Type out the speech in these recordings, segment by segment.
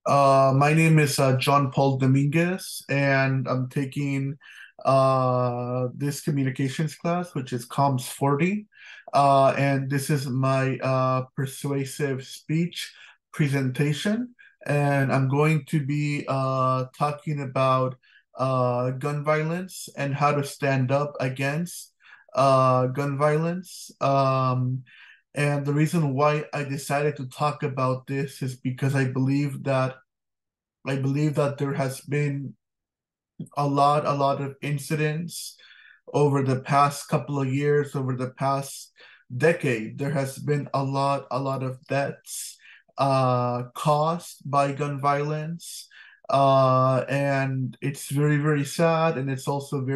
My name is John Paul Dominguez, and I'm taking this communications class, which is COMMS-40. And this is my persuasive speech presentation. And I'm going to be talking about gun violence and how to stand up against gun violence. And the reason why I decided to talk about this is because I believe that there has been a lot of incidents over the past couple of years, over the past decade. There has been a lot of deaths caused by gun violence, and it's very, very sad, and it's also it's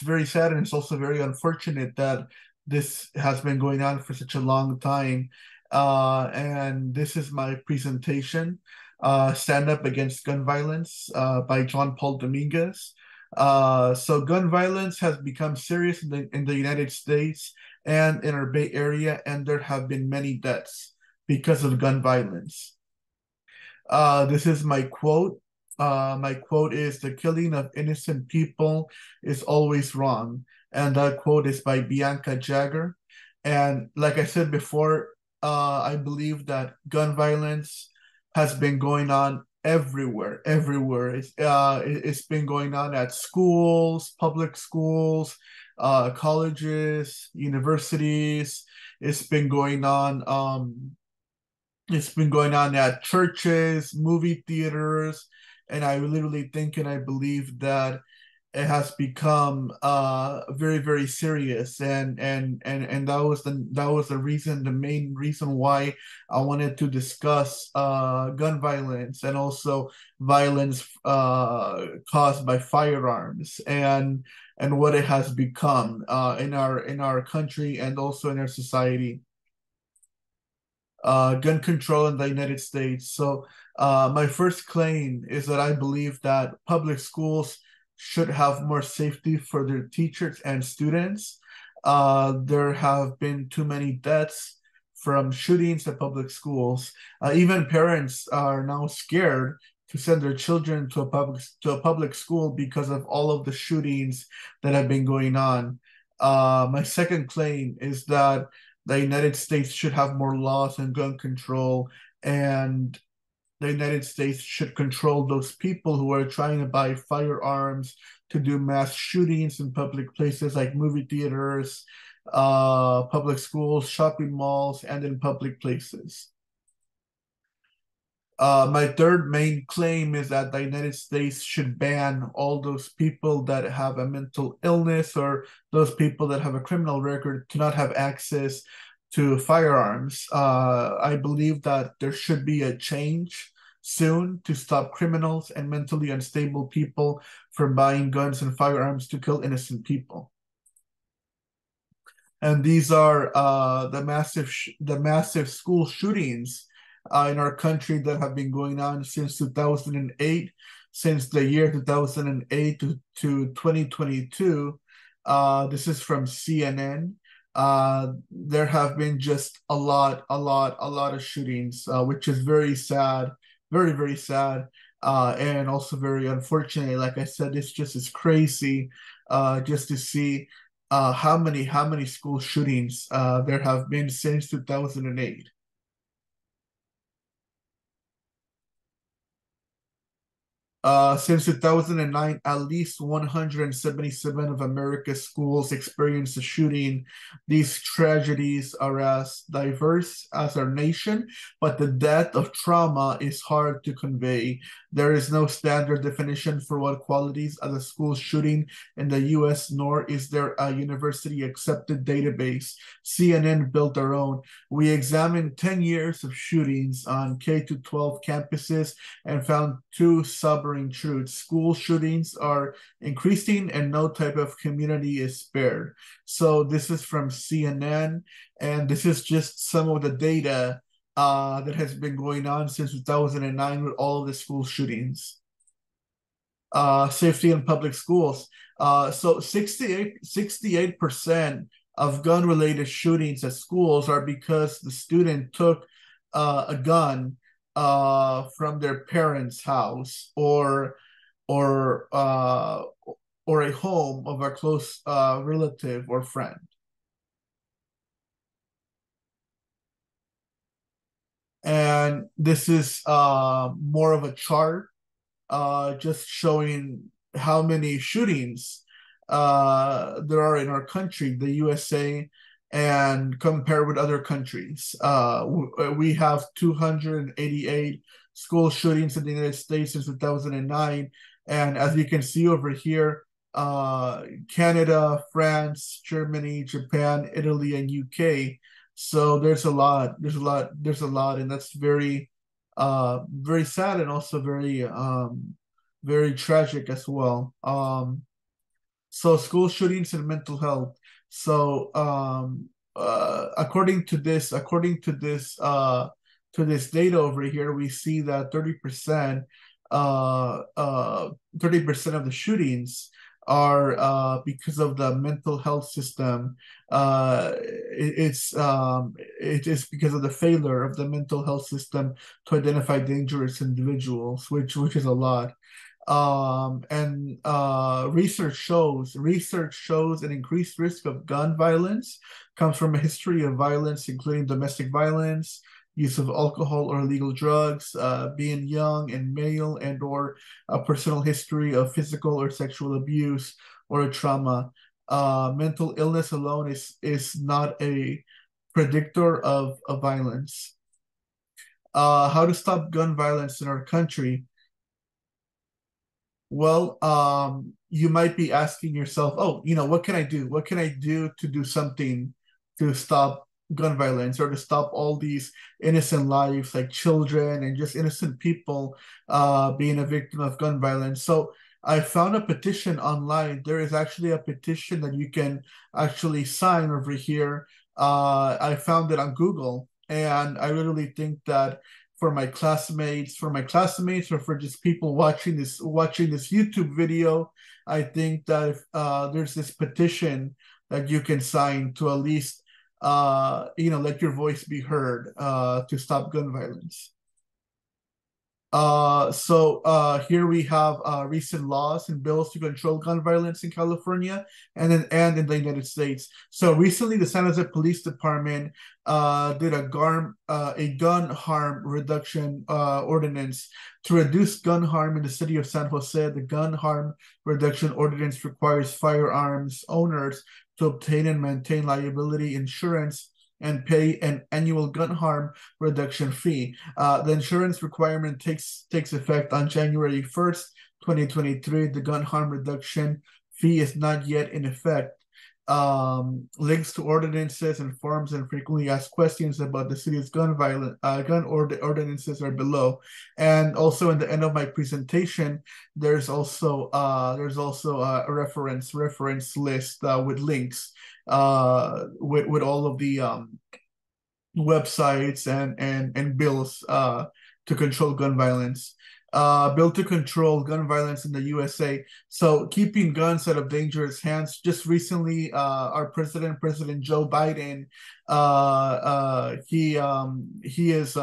very sad, and it's also very unfortunate that this has been going on for such a long time. And this is my presentation, Stand Up Against Gun Violence by John Paul Dominguez. So gun violence has become serious in the United States and in our Bay Area, and there have been many deaths because of gun violence. This is my quote. My quote is, "The killing of innocent people is always wrong." And that quote is by Bianca Jagger. And like I said before, I believe that gun violence has been going on everywhere, everywhere. It's been going on at schools, public schools, colleges, universities. It's been going on. It's been going on at churches, movie theaters, and I literally think and I believe that it has become very, very serious. And that was the reason, the main reason why I wanted to discuss gun violence and also violence caused by firearms, and what it has become in our country and also in our society. Gun control in the United States. So, my first claim is that I believe that public schools should have more safety for their teachers and students. There have been too many deaths from shootings at public schools. Even parents are now scared to send their children to a public school because of all of the shootings that have been going on. My second claim is that the United States should have more laws on gun control, and the United States should control those people who are trying to buy firearms to do mass shootings in public places like movie theaters, public schools, shopping malls, and in public places. My third main claim is that the United States should ban all those people that have a mental illness or those people that have a criminal record to not have access to firearms. I believe that there should be a change soon to stop criminals and mentally unstable people from buying guns and firearms to kill innocent people. And these are the massive school shootings in our country that have been going on since 2008, since the year 2008 to 2022. This is from CNN. There have been just a lot of shootings, which is very sad, very, very sad, and also very unfortunate. Like I said, it's just as crazy just to see how many school shootings there have been since 2008. Since 2009, at least 177 of America's schools experienced a shooting. These tragedies are as diverse as our nation, but the depth of trauma is hard to convey. There is no standard definition for what qualities as a school shooting in the US, nor is there a university accepted database. CNN built their own. We examined 10 years of shootings on K to 12 campuses and found two sobering truths. School shootings are increasing and no type of community is spared. So this is from CNN, and this is just some of the data that has been going on since 2009 with all of the school shootings. Safety in public schools. So 68% of gun-related shootings at schools are because the student took a gun from their parents' house, or uh, or a home of a close relative or friend. And this is more of a chart, just showing how many shootings there are in our country, the USA, and compare with other countries. We have 288 school shootings in the United States since 2009. And as you can see over here, Canada, France, Germany, Japan, Italy, and UK. So there's a lot, and that's very sad, and also very tragic as well. So school shootings and mental health. So according to this data over here, we see that 30% of the shootings are because of the mental health system. It is because of the failure of the mental health system to identify dangerous individuals, which is a lot. And research shows an increased risk of gun violence comes from a history of violence, including domestic violence, use of alcohol or illegal drugs, being young and male, and/or a personal history of physical or sexual abuse or a trauma. Mental illness alone is not a predictor of violence. How to stop gun violence in our country? Well, you might be asking yourself, oh, what can I do? What can I do to do something to stop gun violence, or to stop all these innocent lives, like children and just innocent people being a victim of gun violence? So I found a petition online. There is actually a petition that you can actually sign over here. I found it on Google, and I literally think that for my classmates, or for just people watching this YouTube video, I think that if there's this petition that you can sign to at least let your voice be heard to stop gun violence. So here we have recent laws and bills to control gun violence in California and in the United States. So recently, the San Jose Police Department did a gun harm reduction ordinance to reduce gun harm in the city of San Jose. The gun harm reduction ordinance requires firearms owners to obtain and maintain liability insurance and pay an annual gun harm reduction fee. The insurance requirement takes effect on January 1st, 2023. The gun harm reduction fee is not yet in effect. Links to ordinances and forms and frequently asked questions about the city's gun ordinances are below. And also, in the end of my presentation, there's also a reference list with links with all of the websites and bills to control gun violence. Bill to control gun violence in the USA. So keeping guns out of dangerous hands. Just recently, our President Joe Biden, he is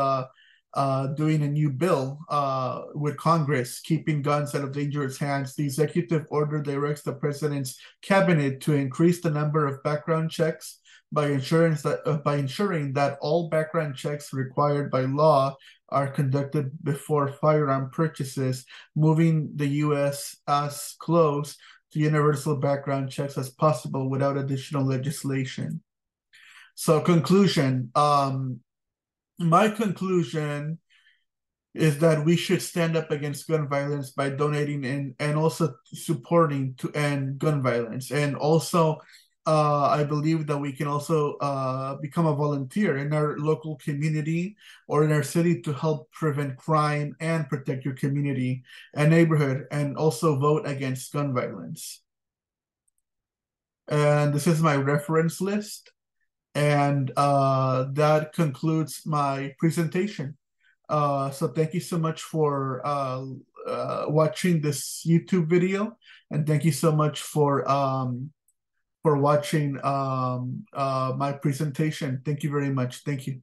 doing a new bill with Congress, keeping guns out of dangerous hands. The executive order directs the president's cabinet to increase the number of background checks by ensuring that all background checks required by law are conducted before firearm purchases, moving the U.S. as close to universal background checks as possible without additional legislation. So conclusion, my conclusion is that we should stand up against gun violence by donating and also supporting to end gun violence. And also, I believe that we can also become a volunteer in our local community or in our city to help prevent crime and protect your community and neighborhood, and also vote against gun violence. And this is my reference list. And that concludes my presentation. So thank you so much for watching this YouTube video, and thank you so much for watching my presentation. Thank you very much. Thank you.